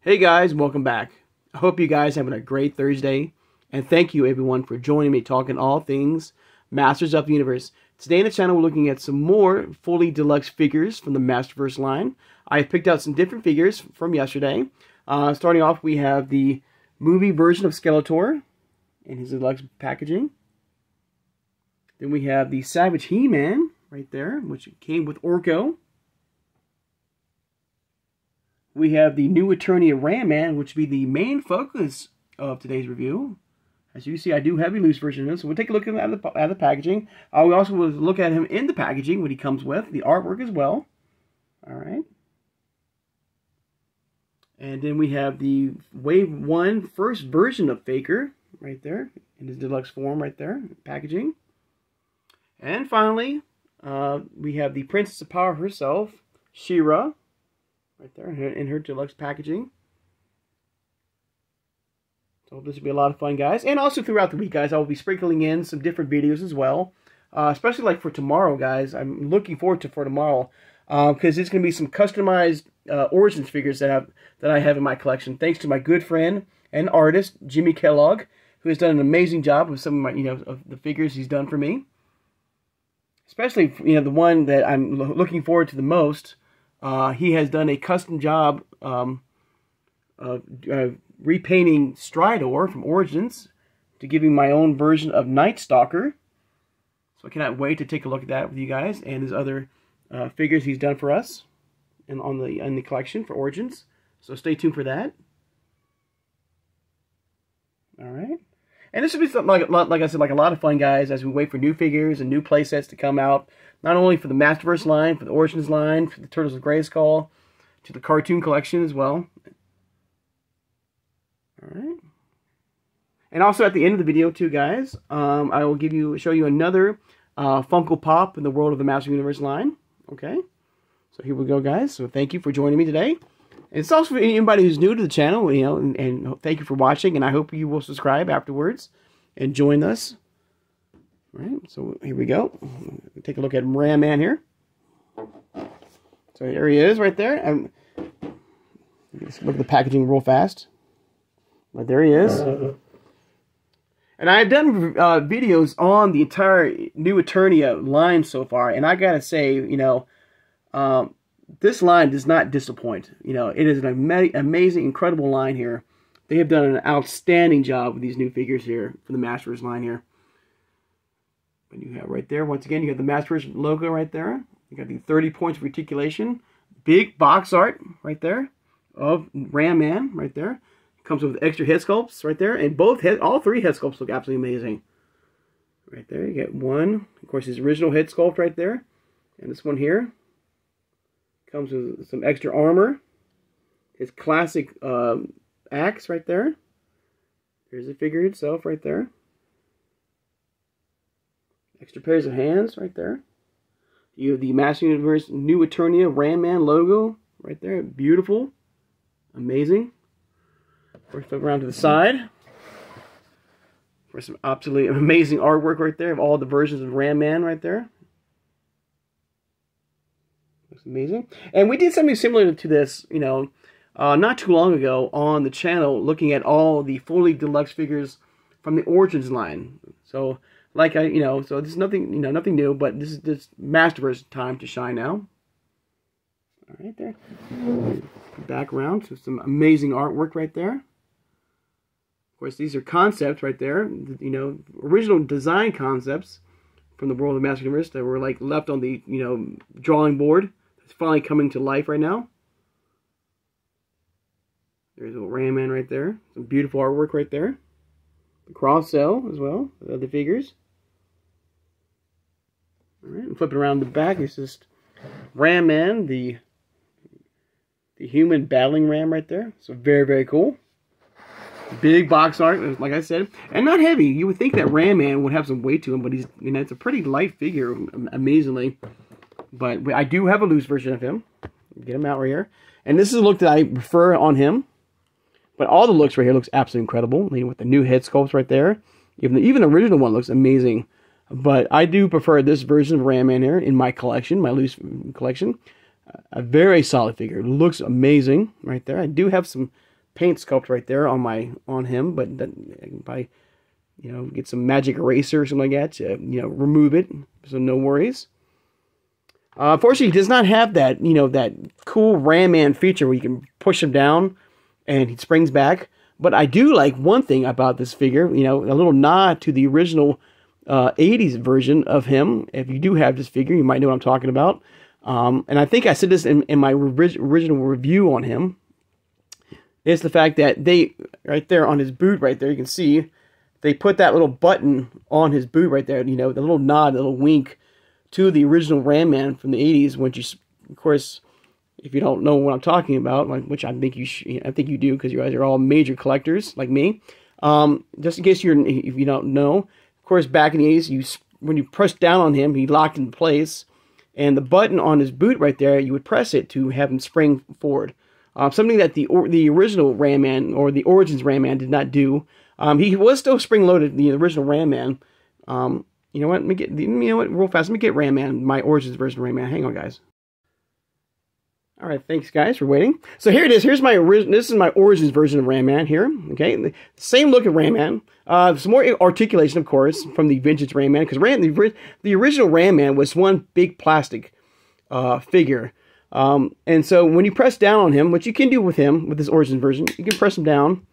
Hey guys, welcome back. I hope you guys are having a great Thursday, and thank you everyone for joining me talking all things Masters of the Universe. Today on the channel we're looking at some more fully deluxe figures from the MasterVerse line. I picked out some different figures from yesterday. Starting off, we have the movie version of Skeletor in his deluxe packaging. Then we have the Savage He-Man right there, which came with Orko. We have the new Eternia Ram-Man, which will be the main focus of today's review. As you see, I do have a loose version of this, so we'll take a look at the packaging. We also will look at him in the packaging, what he comes with, the artwork as well. All right. And then we have the Wave 1 first version of Faker, right there, in his deluxe form right there, packaging. And finally, we have the Princess of Power herself, She-Ra, right there in her deluxe packaging. So this will be a lot of fun, guys. And also throughout the week, guys, I will be sprinkling in some different videos as well. Especially like for tomorrow, guys. I'm looking forward to for tomorrow. Because it's going to be some customized Origins figures that I have in my collection. Thanks to my good friend and artist, Jimmy Kellogg, who has done an amazing job with some of my, of the figures he's done for me. Especially, the one that I'm looking forward to the most. He has done a custom job of repainting Stridor from Origins to give me my own version of Night Stalker. So I cannot wait to take a look at that with you guys and his other figures he's done for us in the collection for Origins. So stay tuned for that. All right. And this will be something like I said, like a lot of fun, guys, as we wait for new figures and new play sets to come out. Not only for the MasterVerse line, for the Origins line, for the Turtles of Grayskull, to the cartoon collection as well. All right. And also at the end of the video, too, guys, I will show you another Funko Pop in the world of the Master Universe line. Okay. So here we go, guys. So thank you for joining me today. And it's also for anybody who's new to the channel, and thank you for watching. And I hope you will subscribe afterwards and join us. All right, so here we go. Take a look at Ram-Man here. So there he is right there. Let's look at the packaging real fast. Right there he is. And I've done videos on the entire new Eternia line so far. And I got to say, this line does not disappoint. It is an amazing, incredible line here. They have done an outstanding job with these new figures here for the MasterVerse line here. And you have right there, once again, you have the MasterVerse logo right there. You got the 30 points of reticulation. Big box art right there of Ram-Man right there. Comes with extra head sculpts right there. And all three head sculpts look absolutely amazing. Right there, you get one. Of course, his original head sculpt right there. And this one here comes with some extra armor. His classic axe right there. Here's the figure itself right there. Extra pairs of hands right there. You have the Master Universe New Eternia Ram-Man logo right there. Beautiful. Amazing. Flip around to the side for some absolutely amazing artwork right there of all the versions of Ram-Man right there. Looks amazing. And we did something similar to this, not too long ago on the channel, looking at all the fully deluxe figures from the Origins line. So, so this is nothing, nothing new, but this is this MasterVerse time to shine now. All right, there. Back around to some amazing artwork right there. Of course, these are concepts right there. Original design concepts from the world of Master Universe that were left on the drawing board. It's finally coming to life right now. There's a little Ram-Man right there. Some beautiful artwork right there. The cross cell as well, the figures. All right, and flipping around the back, it's just Ram-Man, the human battling ram right there. So very, very cool. Big box art, like I said, and not heavy. You would think that Ram-Man would have some weight to him, but he's, it's a pretty light figure, amazingly. But I do have a loose version of him. Get him out right here. And this is a look that I prefer on him. But all the looks right here looks absolutely incredible. With the new head sculpts right there. Even the original one looks amazing. But I do prefer this version of Ram-Man here in my collection, my loose collection. A very solid figure. Looks amazing right there. I do have some paint sculpt right there on him, but then by get some magic eraser or something like that to remove it, so no worries. Unfortunately, he does not have that that cool Ram Man feature where you can push him down and he springs back. But I do like one thing about this figure, a little nod to the original 80s version of him. If you do have this figure, you might know what I'm talking about. And I think I said this in my original review on him. It's the fact that they, right there on his boot right there, you can see, they put that little button on his boot right there, the little nod, the little wink to the original Ram Man from the 80s, which you, of course, if you don't know what I'm talking about, which I think you do, because you guys are all major collectors like me. Just in case if you don't know, of course, back in the 80s, when you press down on him, he locked in place, and the button on his boot right there, you would press it to have him spring forward. Something that the original Ram Man, or the Origins Ram Man, did not do. He was still spring-loaded, the original Ram Man. You know what? Real fast. Let me get Ram Man, my Origins version of Ram Man. Hang on, guys. All right, thanks, guys, for waiting. So here it is. Here's my this is my Origins version of Ram Man here. Okay, the same look of Ram Man. Some more articulation, of course, from the vintage Ram Man, because the original Ram Man was one big plastic figure. And so when you press down on him, which you can do with him with this Origins version, you can press him down.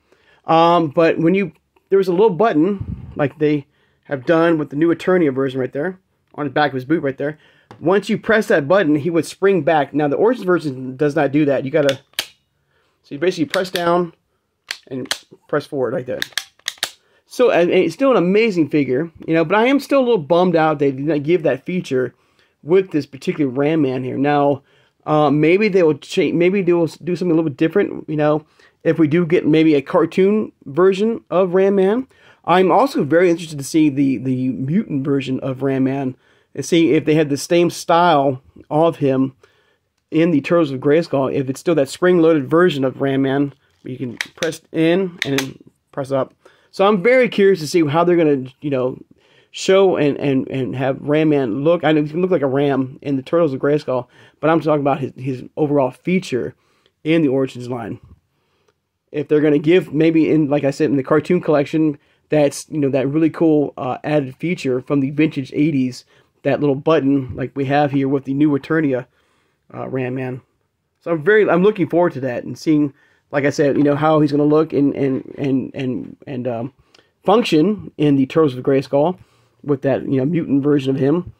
But when there was a little button like they have done with the new Eternia version right there on the back of his boot right there. Once you press that button, he would spring back. Now the Origins version does not do that. So you basically press down and press forward right there. So it's still an amazing figure, but I am still a little bummed out they did not give that feature with this particular Ram Man here. Now, maybe they will change. Maybe they will do something a little bit different. If we do get maybe a cartoon version of Ram Man. I'm also very interested to see the mutant version of Ram Man and see if they had the same style of him in the Turtles of Grayskull. If it's still that spring-loaded version of Ram Man, where you can press in and then press up. So I'm very curious to see how they're going to, show and have Ram Man look. I know he can look like a ram in the Turtles of Grayskull, but I'm talking about his overall feature in the Origins line. If they're going to give, maybe like I said, in the cartoon collection, that's, that really cool added feature from the vintage 80s, that little button like we have here with the new Eternia Ram Man. So I'm looking forward to that and seeing, like I said, how he's going to look and function in the Turtles of Grayskull with that, mutant version of him.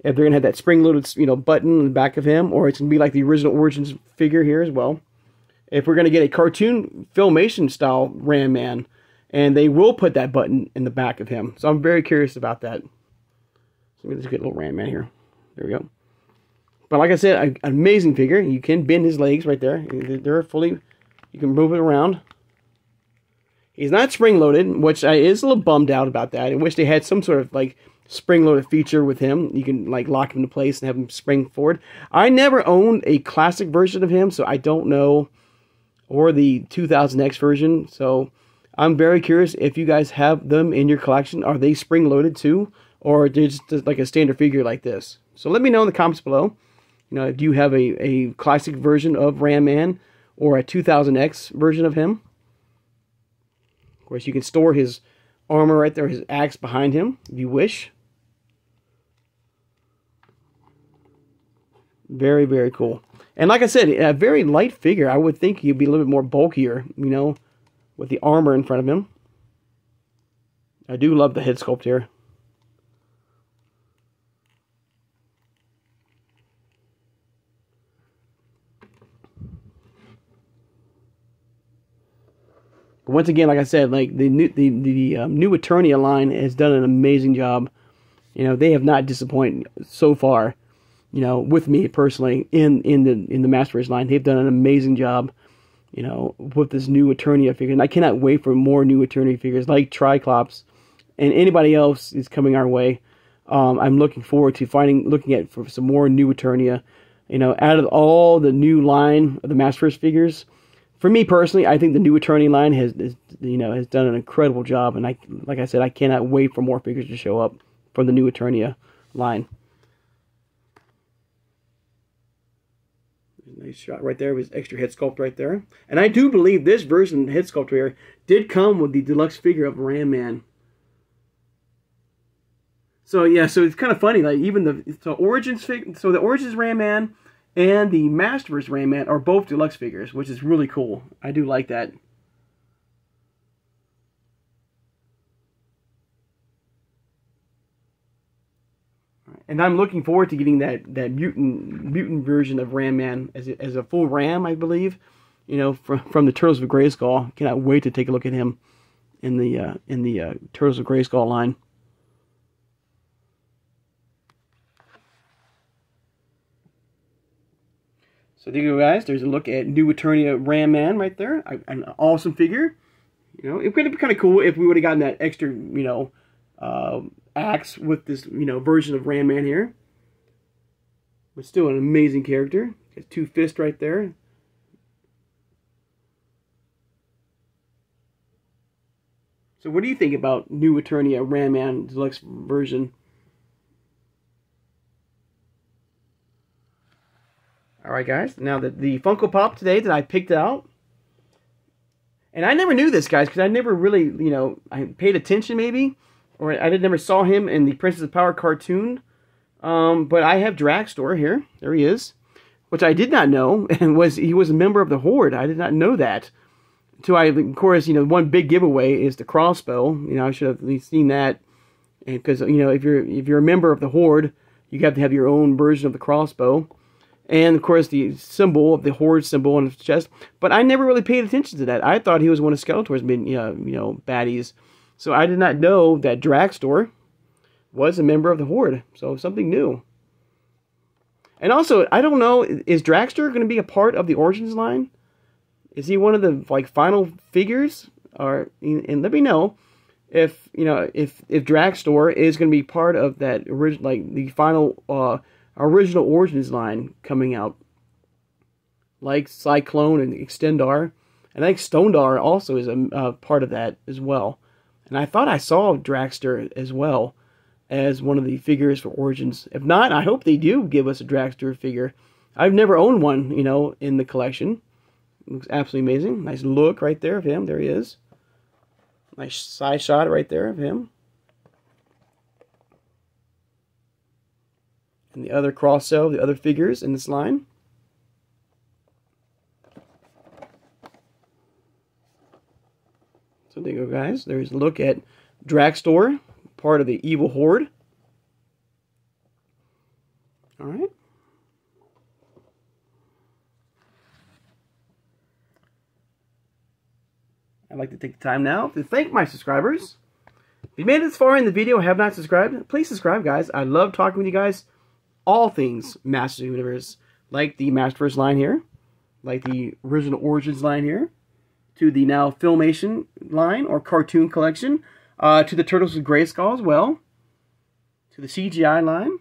If they're going to have that spring-loaded, button in the back of him, or it's going to be like the original Origins figure here as well. If we're going to get a cartoon filmation style Ram Man, and they will put that button in the back of him. So I'm very curious about that. So let me just get a little Ram Man here. There we go. But like I said, an amazing figure. You can bend his legs right there. They're fully, you can move it around. He's not spring-loaded, which I is a little bummed out about that. I wish they had some sort of like spring-loaded feature with him. You can like lock him into place and have him spring forward. I never owned a classic version of him, so I don't know, or the 2000X version. So I'm very curious if you guys have them in your collection. Are they spring-loaded too, or they're just like a standard figure like this? So let me know in the comments below. Do you have a classic version of Ram Man or a 2000X version of him? Of course, you can store his armor right there, his axe behind him, if you wish. Very, very cool. And like I said, a very light figure. I would think he'd be a little bit more bulkier, with the armor in front of him. I do love the head sculpt here. But once again, like I said, like the new Eternia line has done an amazing job. They have not disappointed so far. With me personally in the MasterVerse line, they've done an amazing job. With this new Eternia figure, and I cannot wait for more new Eternia figures like Triclops and anybody else is coming our way. I'm looking forward to looking at for some more new Eternia. Out of all the new line of the MasterVerse figures. For me personally, I think the new Eternia line has done an incredible job, and like I said, I cannot wait for more figures to show up from the new Eternia line. Nice shot right there with extra head sculpt right there. And I do believe this version head sculpt here did come with the deluxe figure of Ram Man. So yeah, so it's kind of funny. Like even the Origins the Origins Ram Man and the MasterVerse Ram Man are both deluxe figures, which is really cool. I do like that. And I'm looking forward to getting that mutant version of Ram Man as a full Ram, I believe. You know, from the Turtles of Grayskull. Cannot wait to take a look at him in the Turtles of Grayskull line. So there you go, guys. There's a look at New Eternia Ram Man right there. An awesome figure. You know, it would have been kind of cool if we would have gotten that extra, you know, axe with this, you know, version of Ram Man here. But still an amazing character. Has two fists right there. So what do you think about New Eternia Ram Man Deluxe version? Alright guys, now the Funko Pop today that I picked out. And I never knew this, guys, because I never really, you know, I paid attention maybe. Or I never saw him in the Princess of Power cartoon. But I have Dragstore here. There he is. Which I did not know. And he was a member of the Horde. I did not know that. Until of course, you know, one big giveaway is the crossbow. You know, I should have at least seen that. And because, you know, if you're a member of the Horde, you have to have your own version of the crossbow. And, of course, the symbol of the Horde symbol on his chest. But I never really paid attention to that. I thought he was one of Skeletor's, you know, baddies. So I did not know that Dragstore was a member of the Horde. So something new. And also, I don't know, is Dragstore going to be a part of the Origins line? Is he one of the like final figures? Or and let me know if you know if Dragstore is going to be part of that original, like the final original Origins line coming out. Like Cyclone and Extendar, and I think Stondar also is a part of that as well. And I thought I saw Dragster as well as one of the figures for Origins. If not, I hope they do give us a Dragster figure. I've never owned one, you know, in the collection. Looks absolutely amazing. Nice look right there of him. There he is. Nice side shot right there of him. And the other cross-sell, the other figures in this line. So there you go, guys. There's a look at Dragstore, part of the Evil Horde. Alright. I'd like to take the time now to thank my subscribers. If you made it this far in the video and have not subscribed, please subscribe, guys. I love talking with you guys. All things Masters of the Universe. Like the MasterVerse line here. Like the original Origins line here. To the now Filmation line or cartoon collection. To the Turtles with Grayskull as well. To the CGI line.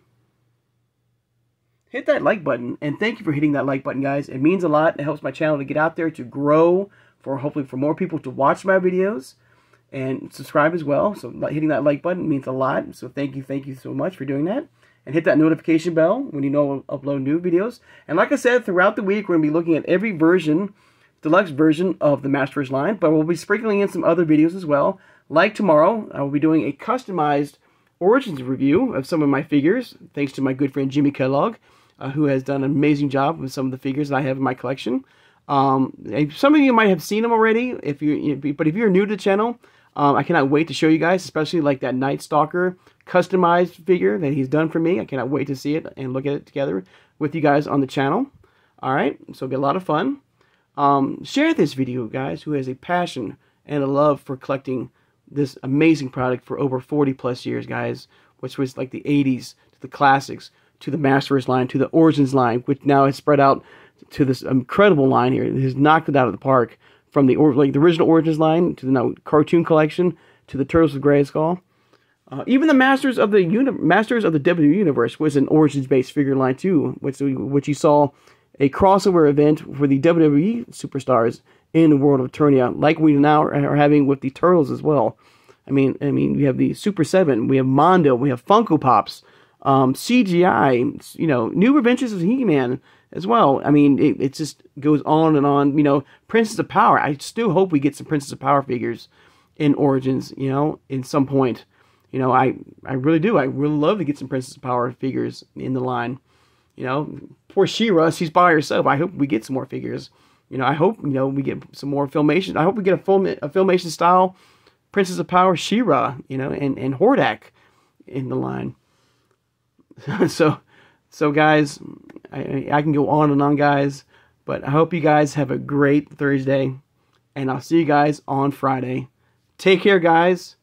Hit that like button. And thank you for hitting that like button, guys. It means a lot. It helps my channel to get out there, to grow. Hopefully for more people to watch my videos. And subscribe as well. So hitting that like button means a lot. So thank you so much for doing that. And hit that notification bell when you know I'll upload new videos. And like I said, throughout the week, we're going to be looking at every version, deluxe version of the MasterVerse line. But we'll be sprinkling in some other videos as well. Like tomorrow, I will be doing a customized Origins review of some of my figures. Thanks to my good friend Jimmy Kellogg, who has done an amazing job with some of the figures that I have in my collection. Some of you might have seen them already, but if you're new to the channel, I cannot wait to show you guys, especially like that Night Stalker customized figure that he's done for me. I cannot wait to see it and look at it together with you guys on the channel. Alright, so it'll be a lot of fun. Share this video, guys, who has a passion and a love for collecting this amazing product for over 40 plus years, guys, which was like the 80s, to the classics, to the MasterVerse line, to the Origins line, which now has spread out to this incredible line here. It has knocked it out of the park. From the original Origins line to the now cartoon collection to the Turtles of Grayskull. Even the Masters of the WWE Universe was an Origins-based figure line too, which you saw a crossover event for the WWE superstars in the world of Eternia, like we now are having with the Turtles as well. I mean, we have the Super 7, we have Mondo, we have Funko Pops, CGI, you know, new Adventures of He-Man, as well. I mean, it just goes on and on. You know, Princess of Power. I still hope we get some Princess of Power figures in Origins, you know, in some point. You know, I really do. I really love to get some Princess of Power figures in the line. You know, poor She-Ra, she's by herself. I hope we get some more figures. You know, I hope, you know, we get some more Filmation. I hope we get a Filmation style Princess of Power She-Ra, you know, and Hordak in the line. So guys, I can go on and on, guys, but I hope you guys have a great Thursday, and I'll see you guys on Friday. Take care, guys,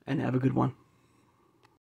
and have a good one.